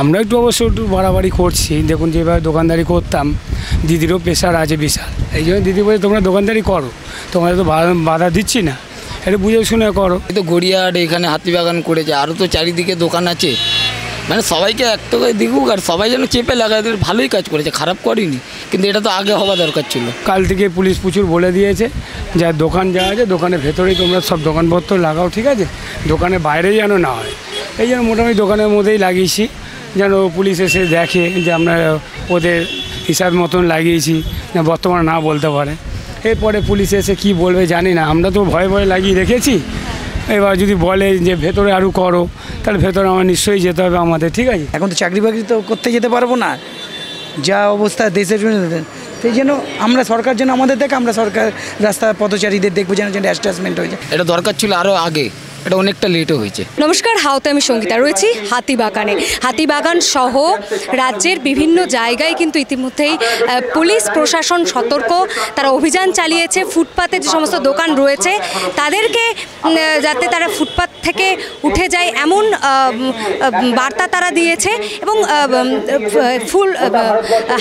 আমরা একটু অবশ্য একটু বাড়াবাড়ি করছি। দেখুন যেভাবে দোকানদারি করতাম, দিদিরও প্রেশার আছে বিশাল, এই জন্য দিদি বলে তোমরা দোকানদারি করো, তোমাদের তো বাধা দিচ্ছি না, একটু বুঝে শুনে করো। এই তো গড়িয়াহাট এখানে হাতিবাগান করেছে, আরও তো চারিদিকে দোকান আছে, মানে সবাইকে একটা করে দিগুক আর সবাই যেন চেপে লাগায়, ভালোই কাজ করেছে, খারাপ করেনি, কিন্তু এটা তো আগে হওয়া দরকার ছিল। কাল থেকে পুলিশ প্রচুর বলে দিয়েছে যা দোকান যা আছে দোকানের ভেতরেই তোমরা সব দোকানপত্র লাগাও, ঠিক আছে, দোকানের বাইরে যেন না হয়। এই জন্য মোটামুটি দোকানের মধ্যেই লাগিয়েছি, যেন পুলিশ এসে দেখে যে আমরা ওদের হিসাব মতন লাগিয়েছি, বর্তমানে না বলতে পারে। এরপরে পুলিশ এসে কি বলবে জানি না, আমরা তো ভয়ে ভয়ে লাগিয়ে রেখেছি। এবার যদি বলে যে ভেতরে আরও করো, তাহলে ভেতরে আমার নিশ্চয়ই যেতে হবে আমাদের, ঠিক আছে। এখন তো চাকরি বাকরি তো করতে যেতে পারবো না, যা অবস্থা দেশের জন্য, সেই জন্য আমরা সরকার যেন আমাদের দেখে, আমরা সরকার রাস্তা পথচারীদের দেখবো যেন অ্যাডজাস্টমেন্ট হয়ে যায়। এটা দরকার ছিল আরও আগে, এটা অনেকটা লেটও হয়েছে। নমস্কার, হাওতে আমি সঙ্গীতা, রয়েছি হাতিবাগানে। হাতিবাগান সহ রাজ্যের বিভিন্ন জায়গায় কিন্তু ইতিমধ্যেই পুলিশ প্রশাসন সতর্ক, তারা অভিযান চালিয়েছে। ফুটপাতে যে সমস্ত দোকান রয়েছে তাদেরকে যাতে তারা ফুটপাত থেকে উঠে যায় এমন বার্তা তারা দিয়েছে, এবং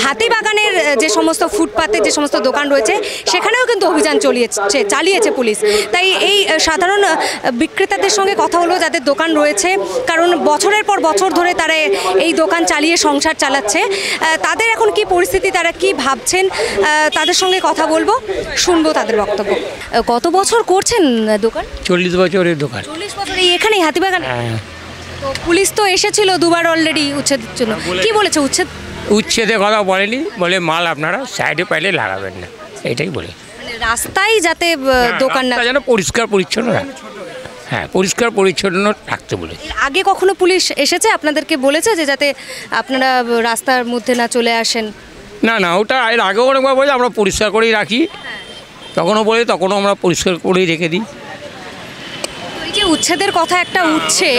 হাতিবাগানের যে সমস্ত ফুটপাতে যে সমস্ত দোকান রয়েছে সেখানেও কিন্তু অভিযান চালিয়েছে পুলিশ। তাই এই সাধারণ বিক্রেতাদের সঙ্গে কথা হলো যাদের দোকান রয়েছে, কারণ বছরের পর বছর ধরে তারা এই দোকান চালিয়ে সংসার চালাচ্ছে, তাদের এখন কি পরিস্থিতি, তারা কি ভাবছেন, তাদের সঙ্গে কথা বলবো, শুনবো তাদের বক্তব্য। কত বছর করছেন দোকান? 40 বছরের দোকান। 40 বছর এখানেই হাতিবাগান? তো পুলিশ তো এসেছিল দুবার অলরেডি উচ্ছেদের জন্য, কি বলেছে? উচ্ছেদের কথা বলেনি, বলে মাল আপনারা সাইডে পাইলে লাগাবেন না, এটাই বলে। মানে রাস্তায় যাতে দোকান না যেন পরিষ্কার পরিচ্ছন্ন রাখে, হ্যাঁ পরিষ্কার পরিচ্ছন্ন রাখতে বলে। আগে কখনো পুলিশ এসেছে আপনাদেরকে বলেছে যে যাতে আপনারা রাস্তার মধ্যে না চলে আসেন? না না, ওটা এর আগেও অনেকবার বলে আমরা পরিষ্কার করেই রাখি, তখনও বলে তখনও আমরা পরিষ্কার করেই রেখে দিই। এই যে উচ্ছেদের কথা একটা উঠছে,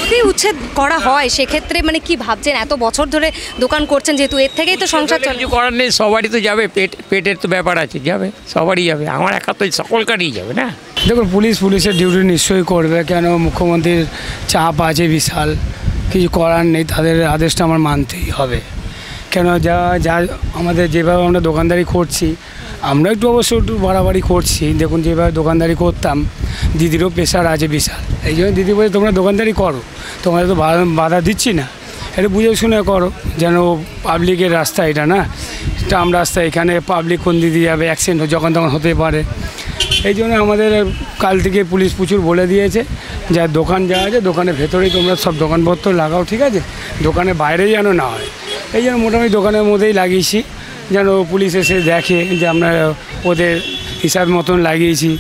যদি উচ্ছেদ করা হয় সেক্ষেত্রে মানে কি ভাবছেন? এত বছর ধরে দোকান করছেন যেহেতু, এর থেকেই তো সংসার চলে। কিছু করার নেই, সবারই তো যাবে, পেটের তো ব্যাপার আছে, যাবে সবারই যাবে, আমার একা তো সকলকারই যাবে না। দেখুন পুলিশের ডিউটি নিশ্চয়ই করবে, কেন মুখ্যমন্ত্রীর চাপ আছে বিশাল, কিছু করার নেই, তাদের আদেশটা আমার মানতেই হবে। কেন যা আমাদের যেভাবে আমরা দোকানদারি করছি, আমরা একটু অবশ্য একটু বাড়াবাড়ি করছি। দেখুন যেভাবে দোকানদারি করতাম, দিদিরও প্রেশার আছে বিশাল, এই জন্য দিদি বলে তোমরা দোকানদারি করো, তোমাদের তো বাধা দিচ্ছি না, একটু বুঝে শুনে করো, যেন পাবলিকের রাস্তা এটা না, ট্রাম রাস্তা, এখানে পাবলিক কোন দিদি যাবে, অ্যাক্সিডেন্ট যখন তখন হতে পারে। এই জন্য আমাদের কাল থেকে পুলিশ প্রচুর বলে দিয়েছে যা দোকান যা আছে দোকানের ভেতরেই তোমরা সব দোকানপত্র লাগাও, ঠিক আছে, দোকানের বাইরে যেন না হয়। এই জন্য মোটামুটি দোকানের মধ্যেই লাগিয়েছি, যেন পুলিশ এসে দেখে যে আমরা ওদের হিসাব মতন লাগিয়েছি,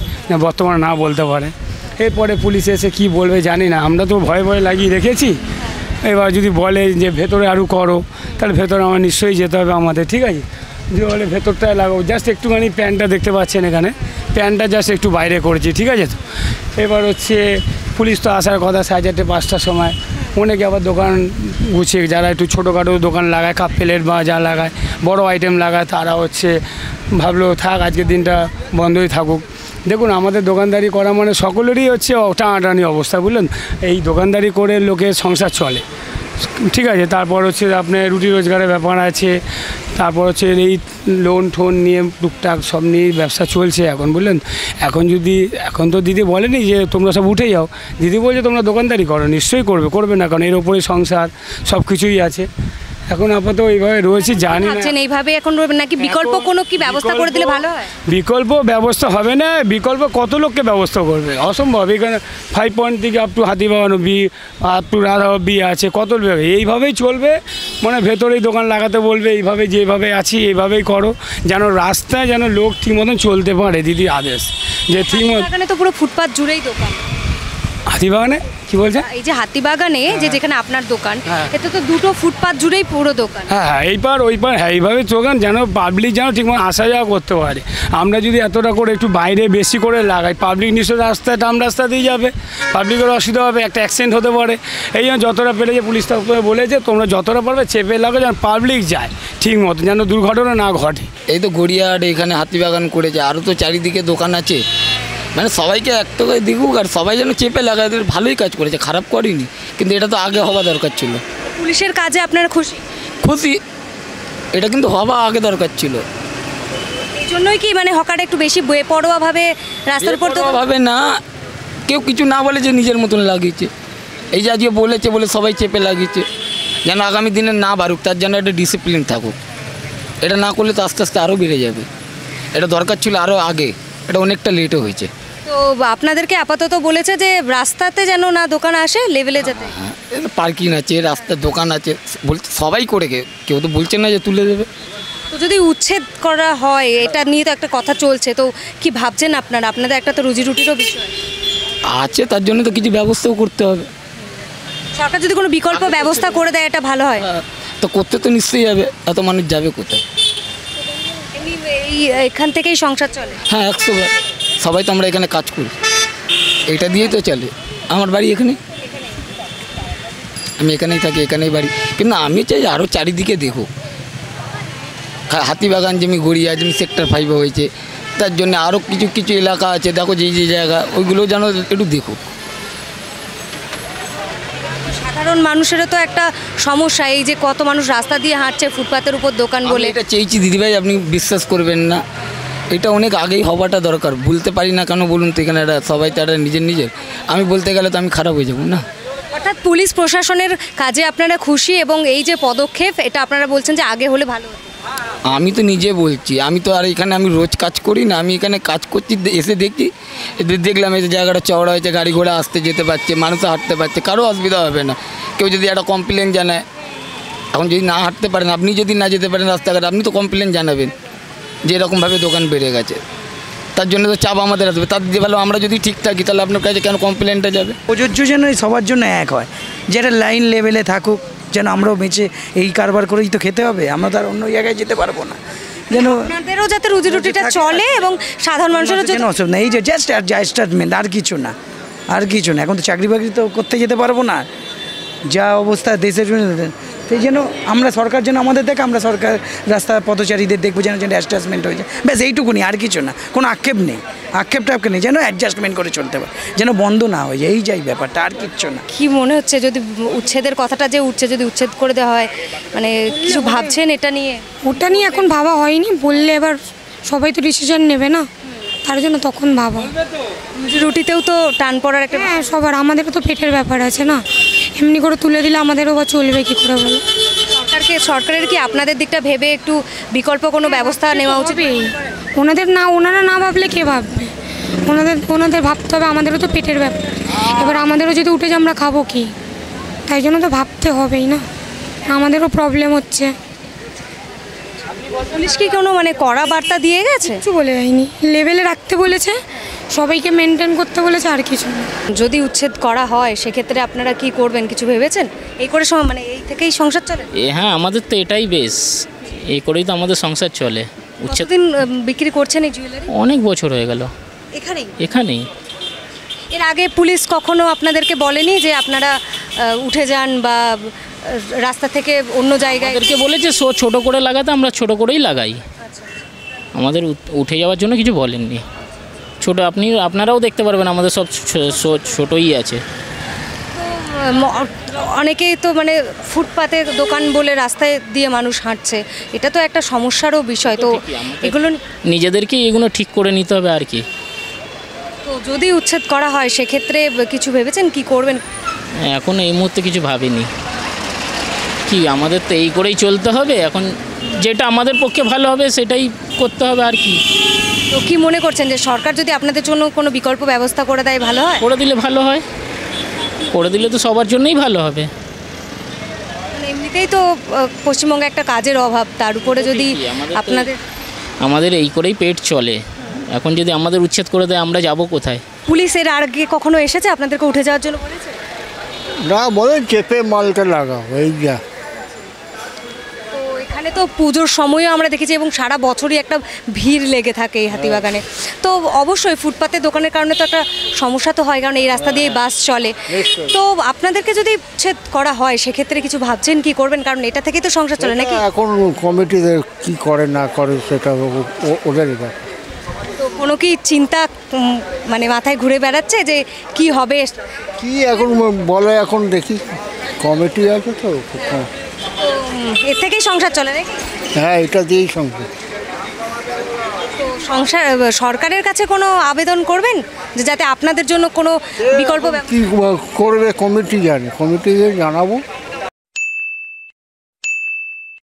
বর্তমানে না বলতে পারে। এরপরে পুলিশ এসে কি বলবে জানি না, আমরা তো ভয়ে ভয়ে লাগিয়ে রেখেছি। এবার যদি বলে যে ভেতরে আরও করো, তাহলে ভেতরে আমার নিশ্চয়ই যেতে হবে আমাদের, ঠিক আছে, যে বলে ভেতরটায় লাগাও। জাস্ট একটুখানি প্যান্টটা দেখতে পাচ্ছেন এখানে, প্যান্টটা জাস্ট একটু বাইরে করেছি, ঠিক আছে। তো এবার হচ্ছে পুলিশ তো আসার কথা 4:30 5টার সময়, অনেকে আবার দোকান গুছিয়ে, যারা একটু ছোটোখাটো দোকান লাগায়, কাপ প্লেট বা যা লাগায়, বড় আইটেম লাগায়, তারা হচ্ছে ভাবলো থাক আজকের দিনটা বন্ধই থাকুক। দেখুন আমাদের দোকানদারি করা মানে সকলেরই হচ্ছে টানাটানি অবস্থা, বুঝলেন, এই দোকানদারি করে লোকের সংসার চলে, ঠিক আছে। তারপর হচ্ছে আপনার রুটি রোজগারের ব্যাপার আছে, তারপর হচ্ছে এই লোন টোন নিয়ে টুকটাক সব নিয়ে ব্যবসা চলছে এখন, বুঝলেন। এখন তো দিদি বলেনি যে তোমরা সব উঠে যাও, দিদি বলছে তোমরা দোকানদারি করো, নিশ্চয়ই করবে না, কারণ এর ওপরে সংসার সব কিছুই আছে। এখন আপাতত এইভাবে রয়েছে, জানি না এইভাবে এখন রয়েছে নাকি বিকল্প কোনো কি ব্যবস্থা করে দিলে ভালো হয়? বিকল্প ব্যবস্থা হবে না, বিকল্প কত লোককে ব্যবস্থা করবে, অসম্ভব। এখানে 5 পয়েন্ট থেকে up to Hatibagan up to Radha অব্দি আছে, কত এইভাবেই চলবে, মানে ভেতরেই দোকান লাগাতে বলবে, এইভাবে যেভাবে আছি এইভাবেই করো, যেন রাস্তায় যেন লোক ঠিক মতন চলতে পারে, দিদির আদেশ যে ঠিক মতো। এখানে তো পুরো ফুটপাত জুড়েই দোকান। হাতিবাগানে কি বলছে? এই যে হাতিবাগানে যেখানে আপনার দোকান, এতে তো দুটো ফুটপাত জুড়েই পুরো দোকান। হ্যাঁ এই পার ওই পার, হ্যাঁ এইভাবে দোকান, যেন পাবলিক যেন ঠিক মতো আসা যাওয়া করতে পারে। আমরা যদি এতটা করে একটু বাইরে বেশি করে লাগাই, পাবলিক নিশ্চয় রাস্তায় টাম রাস্তা দিয়ে যাবে, পাবলিকের অসুবিধা হবে, একটা অ্যাক্সিডেন্ট হতে পারে। এই জন্য যতটা পেরেছে পুলিশ বলেছে তোমরা যতটা পারবে চেপে লাগাও, যেন পাবলিক যায় ঠিক মতো, যেন দুর্ঘটনা না ঘটে। এই তো গড়িয়াহাট এখানে হাতিবাগান করেছে, আরও তো চারিদিকে দোকান আছে, মানে সবাইকে একটা করে দিগুক আর সবাই যেন চেপে লাগায়, ভালোই কাজ করেছে, খারাপ করেনি, কিন্তু এটা তো আগে হওয়া দরকার ছিল। পুলিশের কাজে আপনারা খুশি? খুশি, এটা কিন্তু হওয়া আগে দরকার ছিল। এই জন্যই কি মানে হকারটা একটু বেশি বেপরোয়াভাবে রাস্তার উপর ভাবে না, কেউ কিছু না বলে যে নিজের মতন লাগিয়েছে, এই যে আজকে বলেছে বলে সবাই চেপে লাগিয়েছে, যেন আগামী দিনে না বাড়ুক, তার জন্য একটা ডিসিপ্লিন থাকুক। এটা না করলে তো আস্তে আস্তে আরও বেড়ে যাবে। এটা দরকার ছিল আরও আগে, এটা অনেকটা লেটও হয়েছে। তো আপনাদেরকে আপাতত বলেছে যে রাস্তাতে যেন না দোকান আসে, লেভেলে যেতে। পার্কিং আছে, রাস্তার দোকান আছে, বলতে সবাই করে, কেউ তো বলছে না যে তুলে দেবে। তো যদি উচ্ছেদ করা হয়, এটা নিয়ে তো একটা কথা চলছে, তো কি ভাবছেন আপনারা? আপনাদের একটা তো রুজি রুটিরও বিষয় আছে, তার জন্য তো কিছু ব্যবস্থাও করতে হবে। সরকার যদি কোনো বিকল্প ব্যবস্থা করে দেয় এটা ভালো হয়। তো করতে তো নিশ্চয়ই যাবে, এত মানুষ যাবে কোথায়? এই এখান থেকেই সংসার চলে? হ্যাঁ, 100বার। সবাই তো আমরা এখানে কাজ করি, এটা দিয়েই তো চলে। আমার বাড়ি এখানে, আমি এখানেই থাকি, এখানেই বাড়ি। কিন্তু আমি চাই আরও চারিদিকে দেখো, হাতিবাগান যেমনি গড়িয়া যেমনি সেক্টর 5 হয়েছে, তার জন্য আরও কিছু কিছু এলাকা আছে, দেখো যে যে জায়গা, ওইগুলো যেন একটু দেখো। সাধারণ মানুষেরও তো একটা সমস্যা, এই যে কত মানুষ রাস্তা দিয়ে হাঁটছে ফুটপাতের উপর দোকান বলে। এটা চেয়েছি দিদিভাই, আপনি বিশ্বাস করবেন না, এটা অনেক আগেই হওয়াটা দরকার। বলতে পারি না কেন বলুন তো, এখানে একটা সবাই তারা নিজের আমি বলতে গেলে তো আমি খারাপ হয়ে যাবো না। অর্থাৎ পুলিশ প্রশাসনের কাজে আপনারা খুশি, এবং এই যে পদক্ষেপ এটা আপনারা বলছেন যে আগে হলে ভালো হতো। আমি তো নিজে বলছি, আমি তো আর এখানে আমি রোজ কাজ করি না, আমি এখানে কাজ করছি, এসে দেখছি, দেখলাম এই যে জায়গাটা চওড়া হয়েছে, গাড়ি ঘোড়া আসতে যেতে পারছে, মানুষ হাঁটতে পারছে, কারো অসুবিধা হবে না। কেউ যদি একটা কমপ্লেন জানায়, এখন যদি না হাঁটতে পারেন, আপনি যদি না যেতে পারেন রাস্তাঘাটে, আপনি তো কমপ্লেন জানাবেন যে এরকমভাবে দোকান বেড়ে গেছে, তার জন্য তো চাপ আমাদের আসবে। তার দিয়ে ভালো আমরা যদি ঠিক থাকি, তাহলে আপনার কাছে কেন কমপ্লেনটা যাবে? প্রযোজ্য যেন সবার জন্য এক হয়, যেটা লাইন লেভেলে থাকুক, যেন আমরাও বেঁচে এই কারবার করেই তো খেতে হবে, আমরা তো আর অন্য জায়গায় যেতে পারবো না। যেন আপনাদেরও যাতে রুজি রুটিটা চলে এবং সাধারণ মানুষেরও যেন অসুবিধা নেই, এই যে জাস্ট অ্যাডজাস্টমেন্ট, আর কিছু না, আর কিছু না। এখন তো চাকরি বাকরি তো করতে যেতে পারবো না, যা অবস্থা দেশের জন্য, সেই জন্য আমরা সরকার যেন আমাদের দেখে, আমরা সরকার রাস্তা পথচারীদের দেখবো যেন অ্যাডজাস্টমেন্ট হয়ে যায়, ব্যাস এইটুকুনি, আর কিছু না। কোনো আক্ষেপ নেই, আক্ষেপ নেই, যেন অ্যাডজাস্টমেন্ট করে চলতে পারে, যেন বন্ধ না হয়ে যায়, এই যাই ব্যাপারটা, আর কিচ্ছু না। কি মনে হচ্ছে যদি উচ্ছেদের কথাটা যে উঠছে, যদি উচ্ছেদ করে দেওয়া হয়, মানে কিছু ভাবছেন এটা নিয়ে? ওটা নিয়ে এখন ভাবা হয়নি, বললে এবার সবাই তো ডিসিশন নেবে না, তার জন্য তখন ভাবা। রুটিতেও তো টান পড়ার একটা, হ্যাঁ সবার, আমাদেরও তো পেটের ব্যাপার আছে না, এমনি করে তুলে দিলে আমাদেরও বা চলবে কী করে বলো? সরকারের কি আপনাদের দিকটা ভেবে একটু বিকল্প কোনো ব্যবস্থা নেওয়া উচিত? ওনারা না ভাবলে কে ভাববে? ওনাদের ভাবতে হবে, আমাদেরও তো পেটের ব্যাপার, এবার আমাদেরও যদি উঠে যে আমরা খাবো কি, তাই জন্য তো ভাবতে হবেই না, আমাদেরও প্রবলেম হচ্ছে। পুলিশ কি কোনো মানে কড়া বার্তা দিয়ে গেছে? কিছু বলে যায়নি, লেভেলে রাখতে বলেছে, সবাইকে মেনটেন করতে বলেছে, আর কিছু না। যদি উচ্ছেদ করা হয় সেক্ষেত্রে আপনারা কি করবেন, কিছু ভেবেছেন? এই করে মানে এই থেকেই সংসার চলে? হ্যাঁ, আমাদের তো এটাই বেশ, এই করেই তো আমাদের সংসার চলে। উচ্ছেদ কতদিন বিক্রি করছেন এই জুয়েলারি? অনেক বছর হয়ে গেল এখানেই। এর আগে পুলিশ কখনো আপনাদেরকে বলেনি যে আপনারা উঠে যান বা রাস্তা থেকে অন্য জায়গায়? আমাদেরকে বলেছে ছোট করে লাগাতে, আমরা ছোট করেই লাগাই, আমাদের উঠে যাওয়ার জন্য কিছু বলেননি। ছোট আপনারাও দেখতে পারবেন, আমাদের সব ছোটই আছে। অনেকেই তো মানে ফুটপাতে দোকান বলে রাস্তায় দিয়ে মানুষ হাঁটছে, এটা তো একটা সমস্যারও বিষয়। তো এগুলো নিজেদেরকেই এগুলো ঠিক করে নিতে হবে আর কি। তো যদি উচ্ছেদ করা হয় সেক্ষেত্রে কিছু ভেবেছেন, কি করবেন? এখন এই মুহূর্তে কিছু ভাবিনি, কি আমাদের তো এই করেই চলতে হবে, এখন যেটা আমাদের পক্ষে ভালো হবে সেটাই করতে হবে আর কি। তো কি মনে করছেন যে সরকার যদি আপনাদের জন্য কোনো বিকল্প ব্যবস্থা করে দেয় ভালো হয়? করে দিলে ভালো হয়, করে দিলে তো সবার জন্যই ভালো হবে। মানে এমনিতেই তো পশ্চিমবঙ্গে একটা কাজের অভাব, তার উপরে যদি আমাদের এই করেই পেট চলে, এখন যদি আমাদের উচ্ছেদ করে দেয় আমরা যাব কোথায়? পুলিশের আগে কখনো এসেছে আপনাদেরকে উঠে যাওয়ার জন্য বলেছে? না, বলেন চেপে মালটা লাগাও, এই যা। তো এখানে তো পুজোর সময়ও আমরা দেখেছি এবং সারা বছরই একটা ভিড় লেগে থাকে এই হাতিবাগানে। তো অবশ্যই ফুটপাতের দোকানের কারণে তো একটা সমস্যা তো হয়, কারণ এই রাস্তা দিয়েই বাস চলে। তো আপনাদেরকে যদি উচ্ছেদ করা হয় সেক্ষেত্রে কিছু ভাবছেন, কি করবেন? কারণ এটা থেকেই তো সংসার চলে নাকি? এখন কমিটিদের কি করে না করে সেটা ওদের ব্যাপার। তো কোনো কি চিন্তা মানে মাথায় ঘুরে বেড়াচ্ছে যে কি হবে? কি এখন বলে, এখন দেখি কমিটি আছে তো এর থেকেই সংসার চলে নাকি? হ্যাঁ, এটা দিয়েই সংসার। তো সরকারের কাছে কোনো আবেদন করবেন যে যাতে আপনাদের জন্য কোনো বিকল্প কি করবে কমিটি জানে, কমিটিকে জানাবো।